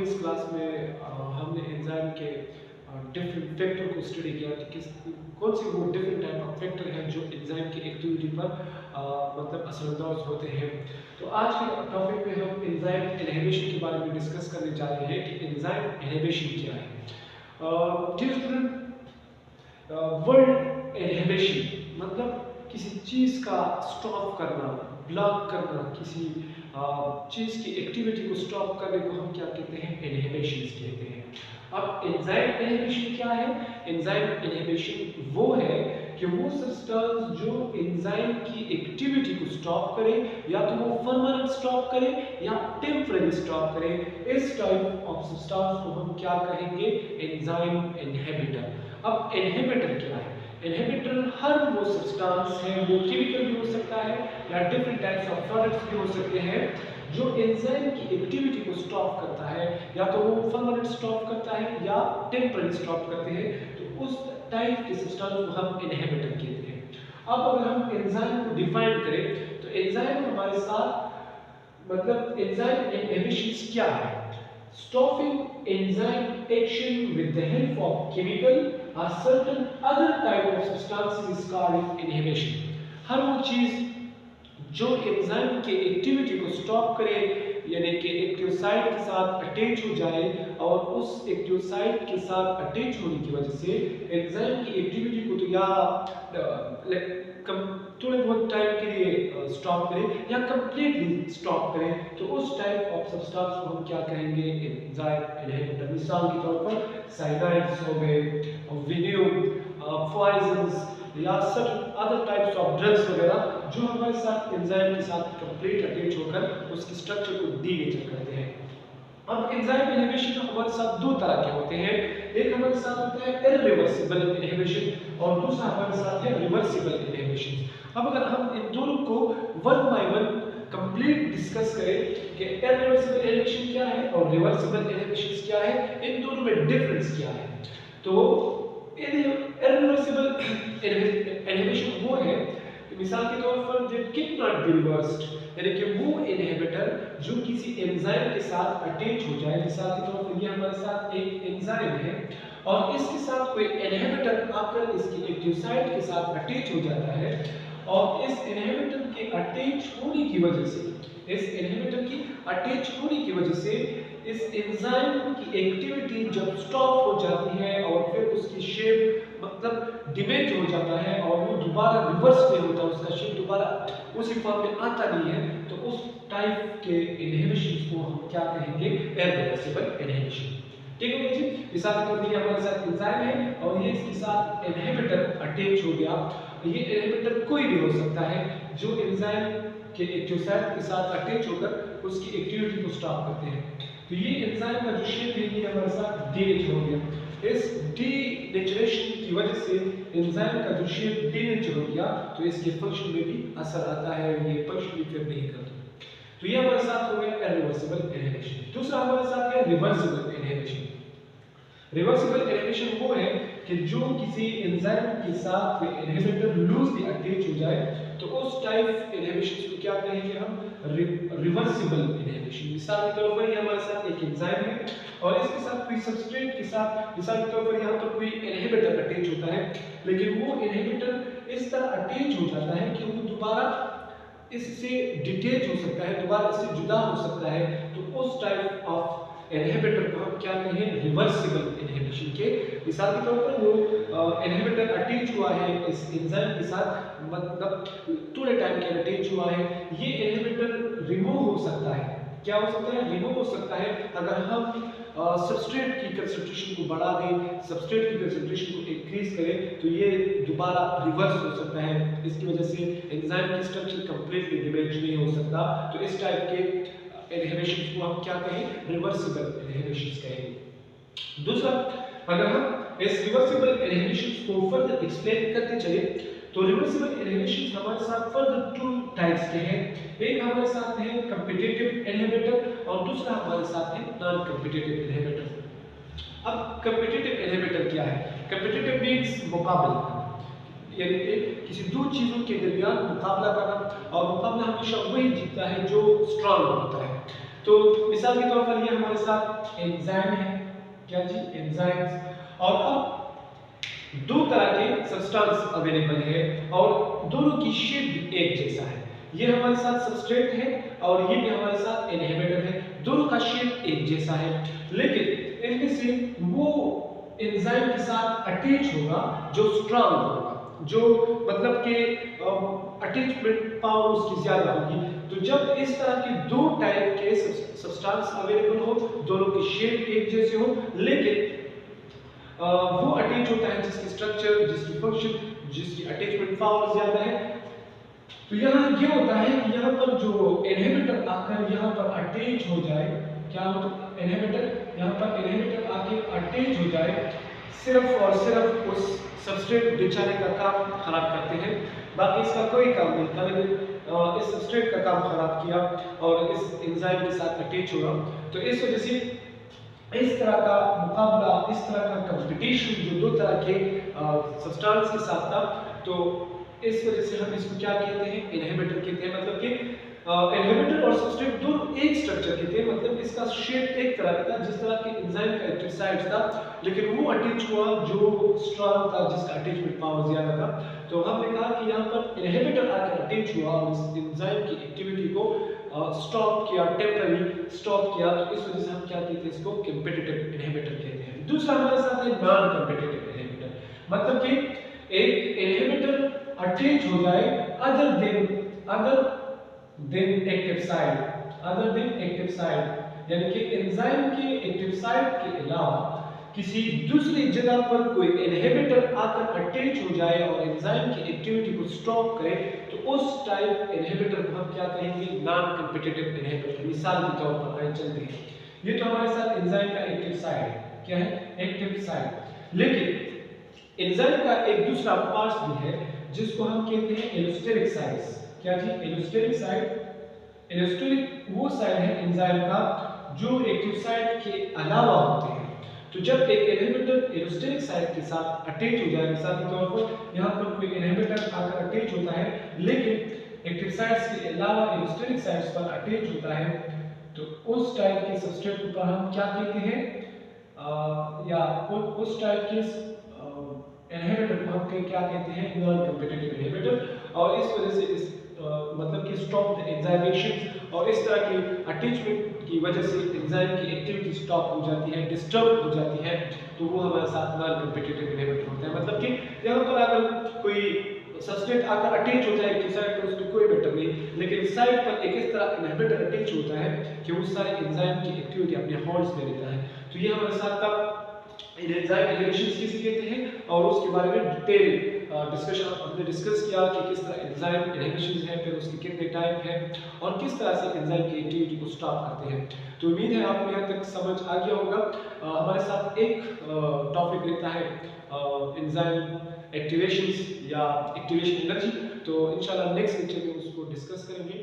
Previous class में हमने enzyme के डिफरेंट फैक्टर को स्टडी किया कि कौन से वो डिफरेंट टाइप ऑफ फैक्टर हैं जो एंजाइम की एक्टिविटी पर मतलब असरअंदाज होते हैं। तो आज के टॉपिक में हम एंजाइम इनहिबिशन के बारे में डिस्कस करने जा रहे हैं कि एंजाइम इनहिबिशन क्या है। डियर स्टूडेंट, वर्ड इनहिबिशन मतलब किसी चीज़ का स्टॉप करना, ब्लॉक करना, किसी चीज़ की एक्टिविटी को स्टॉप करने को हम क्या कहते हैं? इनहिबिशन कहते हैं। अब एंजाइम इनहिबिशन क्या है? एंजाइम इनहिबिशन वो है कि वो सब्सटेंस जो एंजाइम की एक्टिविटी को स्टॉप करे, या तो वो परमानेंट स्टॉप करे या टेम्परेरी स्टॉप करे। इस टाइप ऑफ सब्सटेंस को हम क्या कहेंगे? Enzyme inhibitor. अब इनहिबिटर क्या है? इनहिबिटर हर वो सब्सटेंस है, वो केमिकल भी हो सकता है या डिफरेंट टाइप्स ऑफ प्रोडक्ट्स भी हो सकते हैं जो एंजाइम की एक्टिविटी को स्टॉप करता है, या तो वो परमानेंट स्टॉप करता है या टेम्परेरी स्टॉप करते हैं। तो उस टाइप के सब्सटेंस को हम इनहिबिटर कहते हैं। अब अगर हम एंजाइम को डिफाइन करें तो एंजाइम हमारे साथ मतलब एंजाइम इनहिबिशन क्या है? Stopping enzyme action with the help of chemical or certain other type of substances is called inhibition। हर वो चीज जो एंजाइम के एक्टिविटी को स्टॉप करे, यानी कि एक्टिव साइट के साथ अटैच हो जाए, और उस एक्टिव साइट के साथ अटैच होने की वजह से एंजाइम की एक्टिविटी को तो या थोड़े बहुत टाइम के लिए स्टॉप करें या कंप्लीटली स्टॉप करें, तो उस टाइप ऑफ सब्सटेंस को हम क्या कहेंगे? Enzyme inhibitor. मिसाल के तौर पर साइनाइड्स हो गए, विनियम, पॉइजन्स या certain other types of drugs वगैरह जो हमारे साथ एंजाइम के साथ कंप्लीट अटैच होकर उसकी स्ट्रक्चर को डीनेचर करते हैं। अब एंजाइम इनहिबिशन हमारे साथ दो तरह के होते हैं। एक हमारे साथ होता है इरिवर्सिबल इनहिबिशन और दूसरा हमारे साथ है रिवर्सिबल इनहिबिशन। अब अगर हम इन दोनों को one by one complete discuss करें कि इरिवर्सिबल इनहिबिशन क्या है और रिवर्सिबल इनहिबिशन क्या है, इन दोनों में डिफरेंस क्या है, तो इरिवर्सिबल इनहिबिशन वो है मिसाल के तौर पर that can not be reversed, यानी कि वो इनहिबिटर जो किसी एंजाइम के साथ अटैच हो जाए। मिसाल के तौर पर ये हमारे साथ एक एंजाइम है और इसके साथ कोई इनहिबिटर आकर इसकी एक्टिव साइट के साथ अटैच हो जाता है, और इस इनहिबिटर के अटैच होने की वजह से इस एंजाइम की एक्टिविटी जब स्टॉप हो जाती है और फिर उसकी शेप मतलब डैमेज हो जाता है और वो दोबारा रिवर्स नहीं होता, उसका शेप दोबारा उसी फॉर्म में आता नहीं है, तो उस टाइप के इनहिबिशन को हम क्या कहेंगे? Irreversible inhibition. ठीक है जी। मिसाल के तौर पर हमारे साथ एंजाइम है और ये इसके साथ इनहिबिटर अटैच हो गया। ये इनहिबिटर कोई भी हो सकता है जो एंजाइम के एक्टिव साइट के साथ अटैच होकर उसकी एक्टिविटी को स्टॉप करते हैं। तो ये एंजाइम का जो शेप है ये हमारे साथ डीनेचर हो गया। इस डीनेचरेशन की वजह से एंजाइम का जो शेप डीनेचर हो गया, तो इसके फंक्शन में भी असर आता है, ये फंक्शन भी फिर नहीं करता। तो ये हमारे साथ हो गया इरिवर्सिबल इनहिबिशन। दूसरा हमारे साथ है रिवर्सिबल इनहिबिशन। रिवर्सिबल इनहिबिशन वो है कि जो किसी एंजाइम के साथ इनहिबिटर लूजली अटैच हो जाए, तो उस टाइप इनहिबिशन को क्या कहेंगे हम? Reversible inhibition. मिसाल के तौर पर ये हमारे साथ एक एंजाइम है और इसके साथ कोई सबस्ट्रेट के साथ मिसाल के तौर पर यहाँ पर कोई इनहिबिटर अटैच होता है, लेकिन वो इनहिबिटर इस तरह अटैच हो जाता है कि वो दोबारा इससे डिटैच हो सकता है, दोबारा इससे जुदा हो सकता है। तो उस टाइप ऑफ इनहिबिटर को हम क्या कहें? रिवर्सिबल इनहिबिशन के। मिसाल के तौर पर वो इनहिबिटर अटैच हुआ है इस एंजाइम के साथ, मतलब थोड़े टाइम के अटैच हुआ है, ये इनहिबिटर रिमूव हो सकता है। क्या हो सकता है? रिमूव हो सकता है अगर हम सबस्ट्रेट की कंसंट्रेशन को बढ़ा दें, सबस्ट्रेट की कंसंट्रेशन को इंक्रीज करें, तो ये दोबारा रिवर्स हो सकता है। इसकी वजह से एंजाइम की स्ट्रक्चर कंप्लीटली डैमेज नहीं हो सकता। तो इस टाइप के इनहिबिशन को हम क्या कहें? रिवर्सिबल इनहिबिशन कहेंगे। दूसरा, अगर हम इस रिवर्सिबल इनहिबिशन को फर्दर एक्सप्लेन करते चले, तो रिवर्सिबल इनहिबिशन हमारे साथ फर्दर टू टाइप्स के हैं। एक हमारे साथ है कॉम्पिटिटिव इनहिबिटर और दूसरा हमारे साथ है नॉन कॉम्पिटिटिव इनहिबिटर। अब कॉम्पिटिटिव इनहिबिटर क्या है? कॉम्पिटिटिव मींस मुकाबला, यानी कि किसी दो चीजों के दरमियान मुकाबला करना, और मुकाबला हमेशा वही जीतता है जो स्ट्रांग होता है। तो मिसाल के तौर पर ये हमारे साथ एंजाइम है, क्या जी, एंजाइम्स। और अब दो तरह के सब्सटेंस अवेलेबल है और दोनों की शेप भी एक जैसा है। ये हमारे साथ सबस्ट्रेट है और ये भी हमारे साथ इनहिबिटर है, दोनों का शेप एक जैसा है, लेकिन इनमें से वो एंजाइम के साथ अटैच होगा जो स्ट्रांग होगा, जो मतलब कि अटैचमेंट पावर उसकी ज्यादा होगी। तो जब इस तरह के दो टाइप के सब्सटेंस अवेलेबल हो, दोनों की शेप एक जैसे हो, लेकिन वो अटैच होता है जिसकी स्ट्रक्चर, जिसकी फंक्शन, जिसकी अटैचमेंट पावर ज्यादा है। तो यहाँ ये होता है कि यहाँ पर जो इनहिबिटर आकर यहाँ पर अटैच हो जाए, क्या मतलब इनहिबिटर यहाँ पर इनहिबिटर आके अटैच हो जाए, सिर्फ और सिर्फ उस सबस्ट्रेट बिछाने का काम खराब करते हैं, बाकी इसका कोई काम नहीं। कभी इस सबस्ट्रेट का काम खराब किया और इस एंजाइम के साथ अटैच हुआ, तो इस वजह से इस तरह का मुकाबला, इस तरह का कंपटीशन जो दो तरह के सब्सटेंस के साथ था, तो इस वजह से हम इसको क्या कहते हैं, इनहिबिटर कहते हैं। मतलब कि इनहिबिटर और सबस्ट्रेट दोनों एक स्ट्रक्चर के थे, मतलब इसका शेप एक तरह का था, जिस तरह के एंजाइम का एक्टिव साइट था, लेकिन वो अटैच हुआ जो स्ट्रॉन्ग था, जिसका अटैचमेंट पावर ज्यादा था। तो हमने कहा कि यहाँ पर इनहिबिटर आकर अटैच हुआ और इस एंजाइम की एक्टिविटी को स्टॉप किया, टेम्पररी स्टॉप किया, तो इस वजह से हम क्या कहते हैं, इसको कॉम्पिटिटिव इनहिबिटर कहते हैं। दूसरा हमारे साथ है नॉन कॉम्पिटिटिव इनहिबिटर, मतलब कि एक इनहिबिटर अटैच हो जाए अदर देन एक्टिव साइट, यानी कि एंजाइम के एक्टिव साइट के अलावा किसी दूसरी जगह पर कोई इनहिबिटर आकर अटैच हो जाए और एंजाइम की एक्टिविटी को स्टॉप करे, तो उस टाइप इनहिबिटर को हम क्या कहेंगे, नॉन कॉम्पिटिटिव इनहिबिटर। मिसाल के तौर पर आइए चलते हैं, ये तो हमारे साथ एंजाइम का एक्टिव साइट है, क्या है, एक्टिव साइट। लेकिन एंजाइम का एक दूसरा पार्ट भी है जिसको हम कहते हैं एलोस्टेरिक साइट्स, क्या जी, एलोस्टेरिक साइट। एलोस्टेरिक वो साइट है एंजाइम का जो एक्टिव साइट के अलावा होते हैं। तो जब एक इनहिबिटर एलोस्टेरिक साइट के साथ अटैच हो जाए, मिसाल के तौर पर यहाँ पर कोई इनहिबिटर आकर अटैच होता है, लेकिन एक्टिव साइट्स के अलावा एलोस्टेरिक साइट्स पर अटैच होता है, तो उस टाइप के सबस्ट्रेट को हम क्या कहते हैं, या उस टाइप के इनहिबिटर को हम क्या कहते हैं, नॉन कॉम्पिटिटिव इनहिबिटर। और इस वजह से इस मतलब कि स्टॉप द एंजाइमेशन, और इस तरह की अटैचमेंट की वजह से एंजाइम की एक्टिविटी स्टॉप हो जाती है, डिस्टर्ब हो जाती है, तो वो हमारे साथ नॉन कॉम्पिटिटिव इनहिबिटर होता है। मतलब कि यहाँ पर अगर कोई सबस्ट्रेट आकर अटैच होता है एक्टिव साइट पर, उसमें कोई मैटर नहीं, लेकिन साइट पर एक इस तरह इनहिबिटर अटैच होता है कि वो सारे एंजाइम की एक्टिविटी अपने होल्ड्स में लेता है। तो ये हमारे साथ तब एंजाइम इनहिबिशन किसे कहते हैं, और उसके बारे में डिटेल डिस्कशन हमने डिस्कस किया कि किस तरह एंजाइम इनहिबिशन है, फिर उसके कितने टाइप हैं और किस तरह से एंजाइम की एक्टिविटी को स्टॉप करते हैं। तो उम्मीद है आपको यहाँ तक समझ आ गया होगा। हमारे साथ एक टॉपिक रहता है एंजाइम एक्टिवेशंस या एक्टिवेशन एनर्जी, तो इंशाल्लाह नेक्स्ट लेक्चर में उसको डिस्कस करेंगे।